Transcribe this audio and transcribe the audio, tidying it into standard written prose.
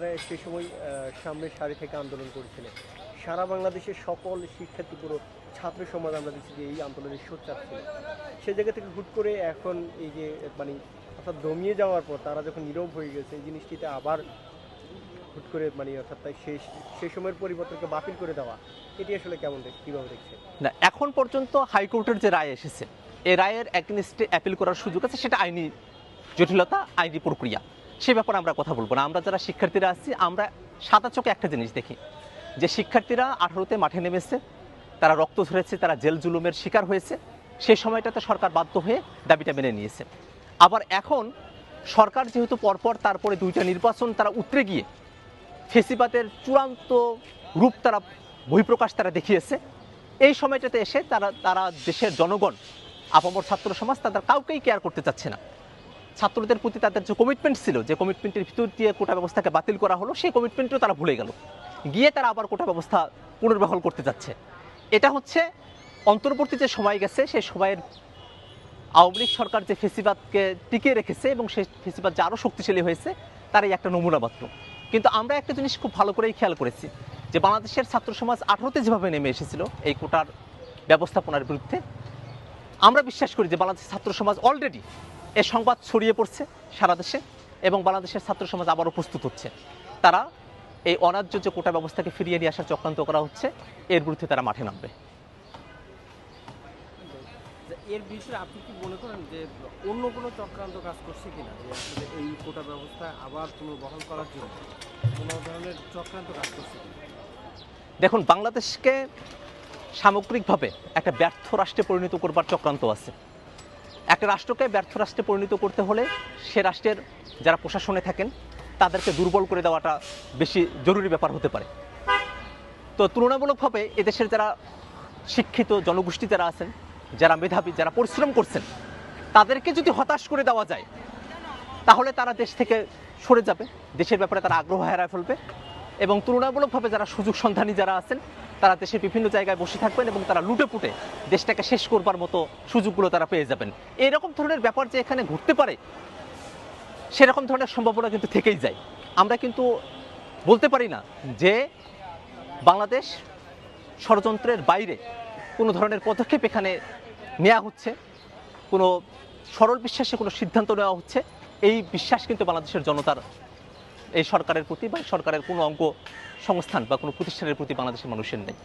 ছাত্ররা সে সময় সামনের সারি থেকে আন্দোলন করেছিলেন। সারা বাংলাদেশের সকল শিক্ষার্থী পুরো ছাত্র সমাজ আমরা দেখছি যে এই আন্দোলনের সোচ্চার ছিল। সে জায়গা থেকে হুট করে এখন এই যে মানে অর্থাৎ দমিয়ে যাওয়ার পর তারা যখন নীরব হয়ে গেছে এই জিনিসটিতে আবার হুট করে মানে অর্থাৎ তাই সেই সময়ের পরিবর্তনকে বাতিল করে দেওয়া, এটি আসলে কীভাবে দেখছে? না, এখন পর্যন্ত হাইকোর্টের যে রায় এসেছে এই রায়ের এগেইনস্টে অ্যাপিল করার সুযোগ আছে, সেটা আইনি জটিলতা, আইনি প্রক্রিয়া, সে ব্যাপারে আমরা কথা বলবো না। আমরা যারা শিক্ষার্থীরা আছি আমরা সাদা চোখে একটা জিনিস দেখি যে শিক্ষার্থীরা 18-তে মাঠে নেমেছে, তারা রক্ত ঝরেছে, তারা জেল জুলুমের শিকার হয়েছে, সেই সময়টাতে সরকার বাধ্য হয়ে দাবিটা মেনে নিয়েছে। আবার এখন সরকার যেহেতু পরপর তারপরে 2টা নির্বাচন তারা উতরে গিয়ে ফেসিবাদের চূড়ান্ত রূপ তারা বহিঃপ্রকাশ তারা দেখিয়েছে, এই সময়টাতে এসে তারা দেশের জনগণ, আপামর ছাত্র সমাজ তাদের কাউকেই কেয়ার করতে চাচ্ছে না। ছাত্রদের প্রতি তাদের যে কমিটমেন্ট ছিল, যে কমিটমেন্টের ভিতর দিয়ে কোটা ব্যবস্থাকে বাতিল করা হলো, সেই কমিটমেন্টও তারা ভুলে গেল, গিয়ে তারা আবার কোটা ব্যবস্থা পুনর্বহাল করতে যাচ্ছে। এটা হচ্ছে অন্তর্বর্তী যে সময় গেছে সেই সময়ের আওয়ামী লীগ সরকার যে ফেসিবাদকে টিকিয়ে রেখেছে এবং সেই ফেসিবাদ যে আরও শক্তিশালী হয়েছে তারই একটা নমুনা মাত্র। কিন্তু আমরা একটা জিনিস খুব ভালো করেই খেয়াল করেছি যে বাংলাদেশের ছাত্র সমাজ 18-তে যেভাবে নেমে এসেছিল এই কোটার ব্যবস্থাপনার বিরুদ্ধে, আমরা বিশ্বাস করি যে বাংলাদেশের ছাত্র সমাজ অলরেডি এ সংবাদ ছড়িয়ে পড়ছে সারা দেশে এবং বাংলাদেশের ছাত্র সমাজ আবারও প্রস্তুত হচ্ছে। তারা এই অন্যায্য যে কোটা ব্যবস্থাকে ফিরিয়ে নিয়ে আসার চক্রান্ত করা হচ্ছে, এর বিরুদ্ধে তারা মাঠে নামবে। এর বিষয়ে আপনি কি মনে করেন যে অন্য কোনো চক্রান্ত কাজ করছে কিনা, যে আসলে এই কোটা ব্যবস্থা আবার পুনর্বহাল করার জন্য কোনো ধরনের চক্রান্ত কাজ করছে কিনা? দেখুন, বাংলাদেশকে সামগ্রিকভাবে একটা ব্যর্থ রাষ্ট্রে পরিণত করবার চক্রান্ত আছে। একটা রাষ্ট্রকে ব্যর্থ রাষ্ট্রে পরিণত করতে হলে সে রাষ্ট্রের যারা প্রশাসনে থাকেন তাদেরকে দুর্বল করে দেওয়াটা বেশি জরুরি ব্যাপার হতে পারে। তো তুলনামূলকভাবে এদেশের যারা শিক্ষিত জনগোষ্ঠী যারা আছেন, যারা মেধাবী, যারা পরিশ্রম করছেন, তাদেরকে যদি হতাশ করে দেওয়া যায় তাহলে তারা দেশ থেকে সরে যাবে, দেশের ব্যাপারে তারা আগ্রহ হারায় ফেলবে এবং তুলনামূলকভাবে যারা সুযোগ সন্ধানী যারা আছেন তারা দেশের বিভিন্ন জায়গায় বসে থাকবেন এবং তারা লুটে পুটে দেশটাকে শেষ করবার মতো সুযোগগুলো তারা পেয়ে যাবেন। এইরকম ধরনের ব্যাপার যে এখানে ঘটতে পারে সেরকম ধরনের সম্ভাবনা কিন্তু থেকেই যায়। আমরা কিন্তু বলতে পারি না যে বাংলাদেশ ষড়যন্ত্রের বাইরে কোনো ধরনের পদক্ষেপ এখানে নেওয়া হচ্ছে, কোনো সরল বিশ্বাসে কোনো সিদ্ধান্ত নেওয়া হচ্ছে, এই বিশ্বাস কিন্তু বাংলাদেশের জনতার এই সরকারের প্রতি বা সরকারের কোনো অঙ্গ সংস্থান বা কোনো প্রতিষ্ঠানের প্রতি বাংলাদেশের মানুষের নেই।